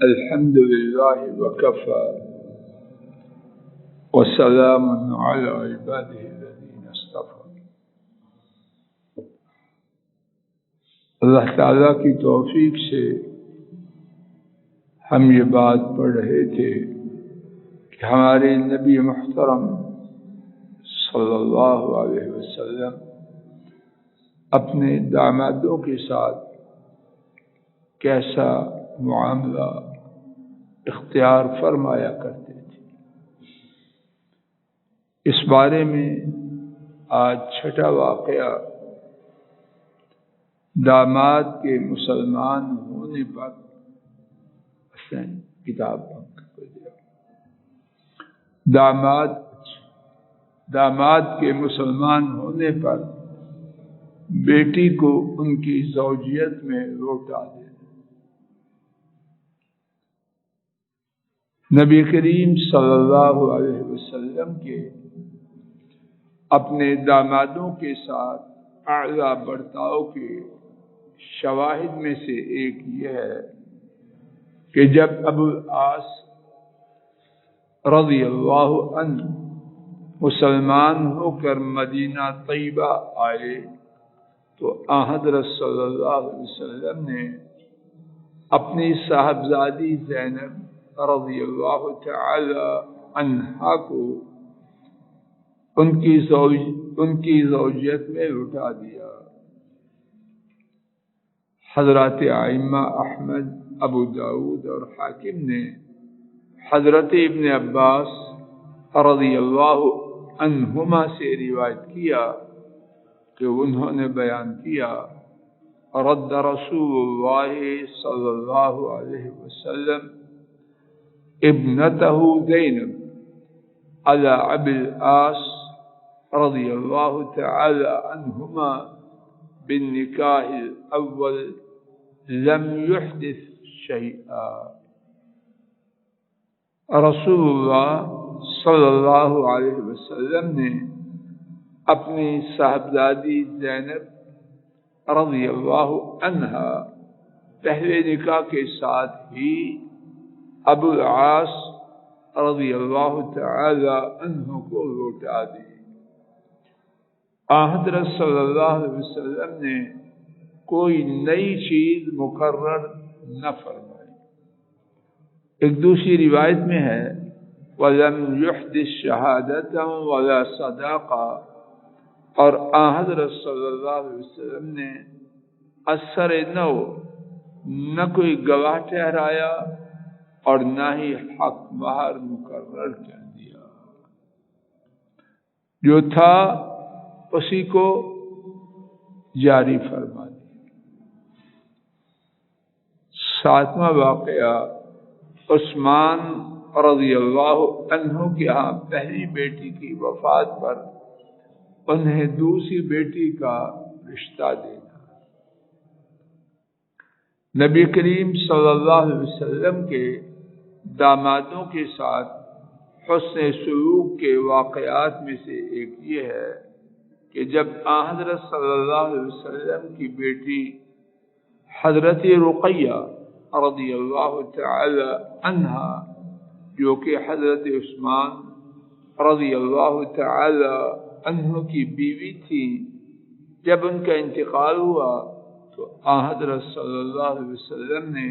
الحمد لله وكفى وسلام على عباده الذين اصطفى۔ اللہ تعالیٰ کی توفیق سے ہم یہ بات پڑھ رہے تھے کہ ہمارے نبی محترم صلی اللہ علیہ وسلم اپنے دامادوں کے ساتھ کیسا معاملہ اختیار فرمایا کرتے تھے۔ اس بارے میں آج چھٹا واقعہ داماد کے مسلمان ہونے پر کتاب داماد کے مسلمان ہونے پر بیٹی کو ان کی زوجیت میں لوٹا دے۔ نبی کریم صلی اللہ علیہ وسلم کے اپنے دامادوں کے ساتھ اعلیٰ برتاؤ کے شواہد میں سے ایک یہ ہے کہ جب ابو العاص رضی اللہ عنہ مسلمان ہو کر مدینہ طیبہ آئے تو حضرت صلی اللہ علیہ وسلم نے اپنی صاحبزادی زینب رضی اللہ تعالی عنہا کو ان کی زوجیت میں لٹا دیا۔ حضرات ائمہ احمد، ابو داؤد اور حاکم نے حضرت ابن عباس رضی اللہ عنہما سے روایت کیا کہ انہوں نے بیان کیا، رد رسول اللہ صلی اللہ علیہ وسلم ابنته زینب علی ابی العاص رضی اللہ تعالی عنہما بالنکاح الاول لم يحدث شیئا۔ رسول اللہ صلی اللہ علیہ وسلم نے اپنی صاحبزادی زینب رضی اللہ عنہا پہلے نکاح کے ساتھ ہی ابو العاص رضی اللہ تعالی عنہ کو لوٹا دی۔ حضرت صلی اللہ علیہ وسلم نے کوئی نئی چیز مقرر نہ فرمائی۔ ایک دوسری روایت میں ہے وَلَمْ يُحْدِثْ شَهَادَةً وَلَا صَدَاقَةً، اور حضرت صلی اللہ علیہ وسلم نے اثر نو نہ کوئی گواہ ٹھہرایا اور نہ ہی حق مہر مقرر کر دیا، جو تھا اسی کو جاری فرما دیا۔ ساتواں واقعہ عثمان رضی اللہ عنہ کے ہاں پہلی بیٹی کی وفات پر انہیں دوسری بیٹی کا رشتہ دینا۔ نبی کریم صلی اللہ علیہ وسلم کے دامادوں کے ساتھ حسن سلوک کے واقعات میں سے ایک یہ ہے کہ جب حضرت صلی اللہ علیہ وسلم کی بیٹی حضرت رقیہ رضی اللہ تعالی عنہا جو کہ حضرت عثمان رضی اللہ تعالی عنہ کی بیوی تھی، جب ان کا انتقال ہوا تو حضرت صلی اللہ علیہ وسلم نے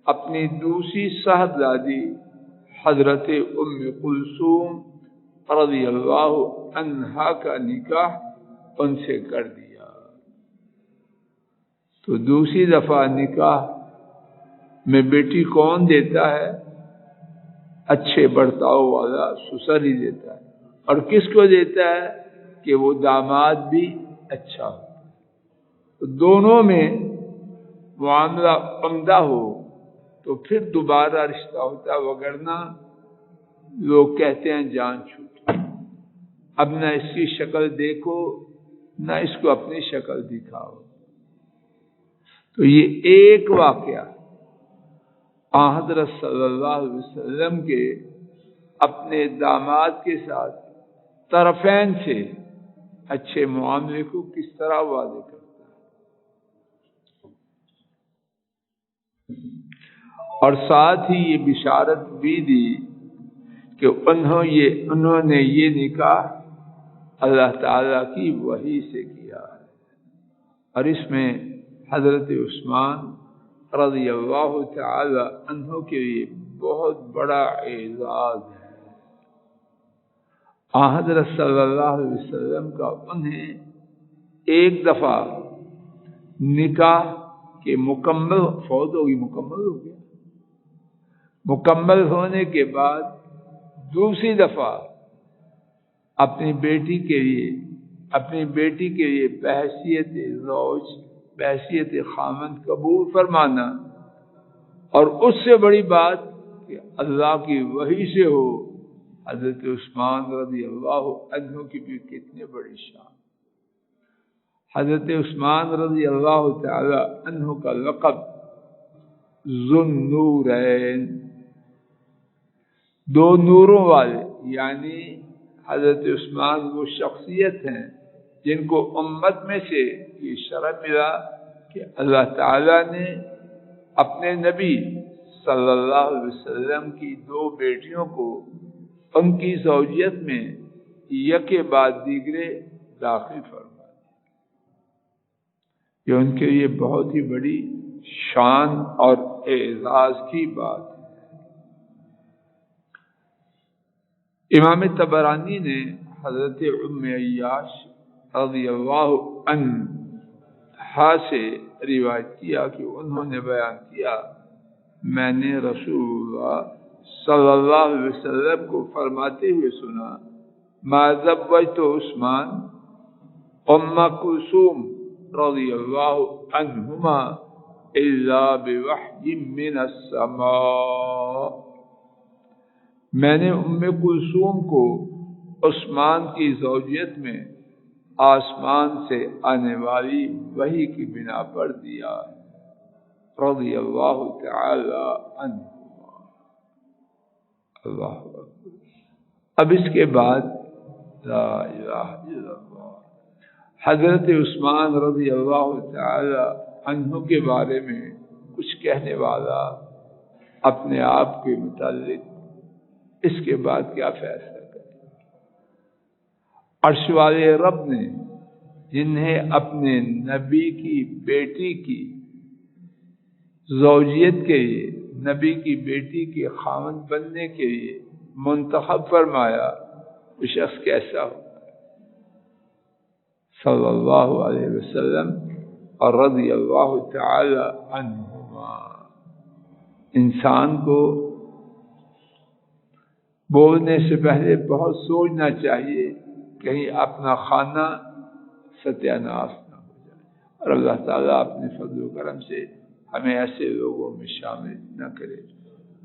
اپنی دوسری صاحبزادی حضرت ام کلثوم رضی اللہ عنہا کا نکاح ان سے کر دیا۔ تو دوسری دفعہ نکاح میں بیٹی کون دیتا ہے؟ اچھے برتاؤ والا سسر ہی دیتا ہے، اور کس کو دیتا ہے کہ وہ داماد بھی اچھا ہو، تو دونوں میں معاملہ عمدہ ہو تو پھر دوبارہ رشتہ ہوتا ہے، وگرنہ لوگ کہتے ہیں جان چھوٹی، اب نہ اس کی شکل دیکھو نہ اس کو اپنی شکل دکھاؤ۔ تو یہ ایک واقعہ حضرت صلی اللہ علیہ وسلم کے اپنے داماد کے ساتھ طرفین سے اچھے معاملے کو کس طرح واضح کرتا ہے۔ اور ساتھ ہی یہ بشارت بھی دی کہ انہوں نے یہ نکاح اللہ تعالیٰ کی وحی سے کیا ہے، اور اس میں حضرت عثمان رضی اللہ تعالی عنہ کے لیے بہت بڑا اعزاز ہے۔ حضرت صلی اللہ علیہ وسلم کا انہیں ایک دفعہ نکاح کے مکمل فوت ہوگی، مکمل ہو گیا، مکمل ہونے کے بعد دوسری دفعہ اپنی بیٹی کے لیے بحیثیت زوج، بحیثیت خامند قبول فرمانا، اور اس سے بڑی بات کہ اللہ کی وحی سے ہو، حضرت عثمان رضی اللہ عنہ کی بھی کتنی بڑی شان۔ حضرت عثمان رضی اللہ تعالی عنہ کا لقب ذو النورین، دو نوروں والے، یعنی حضرت عثمان وہ شخصیت ہیں جن کو امت میں سے یہ شرف ملا کہ اللہ تعالیٰ نے اپنے نبی صلی اللہ علیہ وسلم کی دو بیٹیوں کو ان کی زوجیت میں یکے بعد دیگرے داخل فرما دیا۔ یہ ان کے لیے بہت ہی بڑی شان اور اعزاز کی بات ہے۔ امام طبرانی نے حضرت ام عیاش رضی اللہ عنہا سے روایت کیا کہ انہوں نے بیان کیا، میں نے رسول اللہ صلی اللہ علیہ وسلم کو فرماتے ہوئے سنا، ما زوجت عثمان ام کلثوم رضی اللہ عنہما الا بوحی من السماء، میں نے ام کلثوم کو عثمان کی زوجیت میں آسمان سے آنے والی وحی کی بنا پر دیا، رضی اللہ تعالی عنہ۔ اللہ اکبر۔ اب اس کے بعد لا الہ الا اللہ، حضرت عثمان رضی اللہ تعالی عنہ کے بارے میں کچھ کہنے والا اپنے آپ کے متعلق اس کے بعد کیا فیصلہ کرے؟ عرش والے رب نے جنہیں اپنے نبی کی بیٹی کی زوجیت کے لیے، نبی کی بیٹی کے خاوند بننے کے لیے منتخب فرمایا، وہ شخص کیسا ہو؟ صلی اللہ علیہ وسلم اور رضی اللہ تعالی عنہما۔ انسان کو بولنے سے پہلے بہت سوچنا چاہیے، کہیں اپنا خانہ ستیہ ناش نہ ہو جائے، اور اللہ تعالیٰ اپنے فضل و کرم سے ہمیں ایسے لوگوں میں شامل نہ کرے۔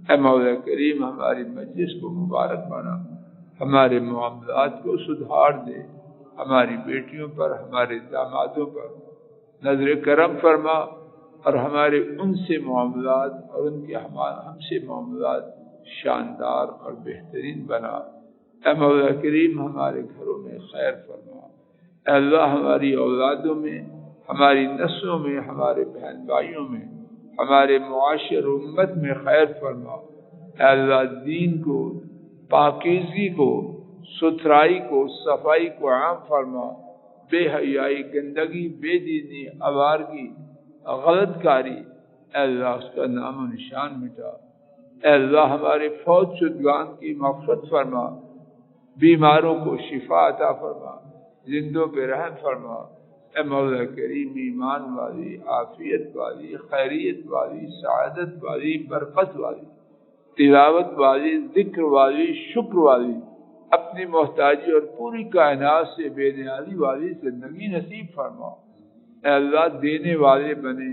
اے مولا کریم، ہماری مجلس کو مبارک بنا، ہمارے معاملات کو سدھار دے، ہماری بیٹیوں پر، ہمارے دامادوں پر نظر کرم فرما، اور ہمارے ان سے معاملات اور ان کے ہم سے معاملات شاندار اور بہترین بنا۔ اے مولا کریم، ہمارے گھروں میں خیر فرما۔ اے اللہ، ہماری اولادوں میں، ہماری نسلوں میں، ہمارے بہن بھائیوں میں، ہمارے معاشر امت میں خیر فرما۔ اے اللہ، دین کو، پاکیزگی کو، ستھرائی کو، صفائی کو عام فرما۔ بے حیائی، گندگی، بے دینی، آوارگی، غلط کاری، اے اللہ اس کا نام و نشان مٹا۔ اے اللہ، ہمارے فوت شدگان کی مغفرت فرما، بیماروں کو شفا عطا فرما، زندوں پہ رحم فرما۔ اے مولا کریم، ایمان والی، عافیت والی، خیریت والی، سعادت والی، برکت والی، تلاوت والی، ذکر والی، شکر والی، اپنی محتاجی اور پوری کائنات سے بے نیازی والی زندگی نصیب فرما۔ اے اللہ، دینے والے بنے،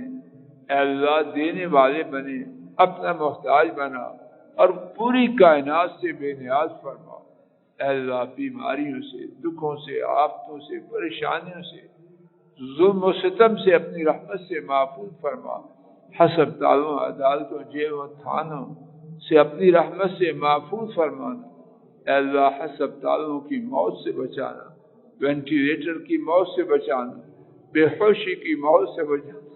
اے اللہ دینے والے بنے، اپنا محتاج بنا اور پوری کائنات سے بے نیاز فرما۔ اے اللہ، بیماریوں سے، دکھوں سے، آفتوں سے، پریشانیوں سے، ظلم و ستم سے اپنی رحمت سے محفوظ فرما۔ ہسپتالوں، عدالتوں، جیلوں، تھانوں سے اپنی رحمت سے محفوظ فرمانا۔ اے اللہ، ہسپتالوں کی موت سے بچانا، وینٹیلیٹر کی موت سے بچانا، بے ہوشی کی موت سے بچانا۔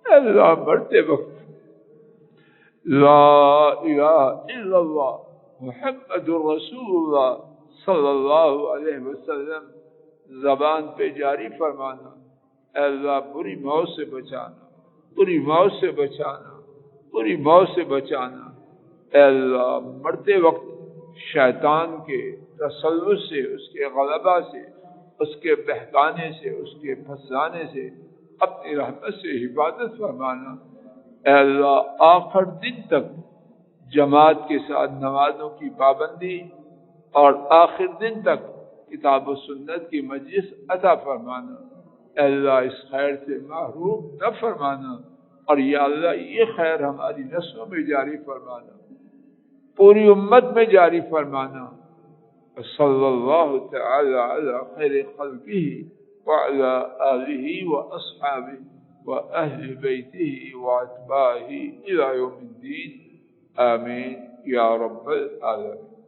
اے اللہ، مرتے وقت لا الہ الا اللہ محمد الرسول اللہ صلی اللہ علیہ وسلم زبان پہ جاری فرمانا. اے اللہ بری موت سے بچانا، بری موت سے بچانا، بری موت سے بچانا. اے اللہ مرتے وقت شیطان کے تسلط سے، اس کے غلبہ سے، اس کے بہکانے سے، اس کے پھنسانے سے اپنی رحمت سے حفاظت فرمانا. اے اللہ آخر دن تک جماعت کے ساتھ نمازوں کی پابندی اور آخر دن تک کتاب و سنت کی مجلس عطا فرمانا. اے اللہ اس خیر سے محروم نہ فرمانا، اور یا اللہ یہ خیر ہماری نسلوں میں جاری فرمانا، پوری امت میں جاری فرمانا. صلی اللہ تعالی علی خیر خلقہ وعلی آلہ واصحابہ واہل بیتہ واتباعہ الی یوم الدین. آمین یا رب العالمین.